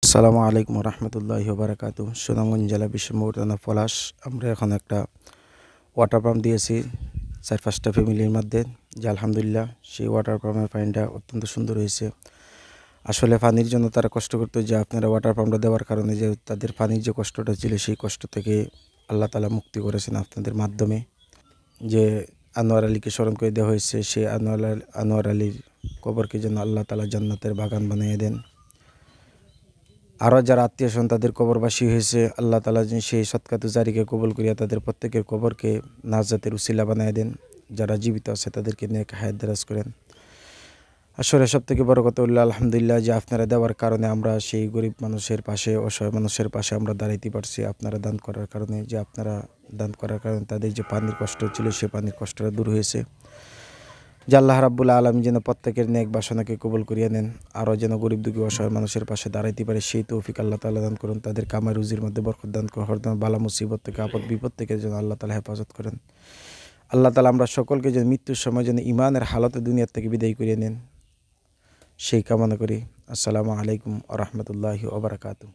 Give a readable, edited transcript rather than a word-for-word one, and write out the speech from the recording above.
আসসালামু আলাইকুম রহমতুল্লাহি বারাকাতু। সুনামগঞ্জ জেলা বিশ্বমোড় থানা পলাশ। আমরা এখন একটা ওয়াটার পাম্প দিয়েছি 4-5টা ফ্যামিলির মধ্যে, যে আলহামদুলিল্লাহ সেই ওয়াটার পাম্পের পানিটা অত্যন্ত সুন্দর হয়েছে। আসলে পানির জন্য তারা কষ্ট করতো, যে আপনারা ওয়াটার পাম্পটা দেওয়ার কারণে যে তাদের পানির যে কষ্টটা ছিল সেই কষ্ট থেকে আল্লাহ তাআলা মুক্তি করেছেন আপনাদের মাধ্যমে। যে আনোয়ার আলীকে স্মরণ করে দেওয়া হয়েছে, সেই আনোয়ার আলীর কবরকে যেন আল্লাহ তাআলা জান্নাতের বাগান বানিয়ে দেন। আরও যারা আত্মীয় স্বজন তাদের কবরবাসী হয়েছে, আল্লাহ তাআলা যেন সেই সৎকাতু জারিকে কবুল করিয়া তাদের প্রত্যেকের কবরকে নাজাতের উসিলা বানায় দেন। যারা জীবিত আছে তাদেরকে নেক হায়াত দারাজ করেন। আসলে সবথেকে বড় কথা হলো আলহামদুলিল্লাহ, যে আপনারা দেওয়ার কারণে আমরা সেই গরিব মানুষের পাশে, অসহায় মানুষের পাশে আমরা দাঁড়াইতে পারছি। আপনারা দান করার কারণে, যে আপনারা দান করার কারণে তাদের যে পানির কষ্ট ছিল সেই পানির কষ্টটা দূর হয়েছে। যে আল্লাহ রাব্বুল আলামিন যেন প্রত্যেকের নেক বাসনাকে কবুল করিয়া নেন, আরও যেন গরিব দুঃখী অসহায় মানুষের পাশে দাঁড়াইতে পারে সেই তৌফিক আল্লাহ তাআলা দান করুন। তাদের কামাই রুজির মধ্যে বরকত দান করুন। হরদম বালা মুসিবত থেকে, আপদ বিপদ থেকে যেন আল্লাহ তাআলা হেফাজত করেন। আল্লাহ তাআলা আমরা সকলকে যেন মৃত্যুর সময় যেন ইমানের হালতে দুনিয়ার থেকে বিদায় করিয়ে নেন, সেই কামনা করি। আসসালামু আলাইকুম ওয়া রাহমাতুল্লাহি ওয়া বারাকাতুহু।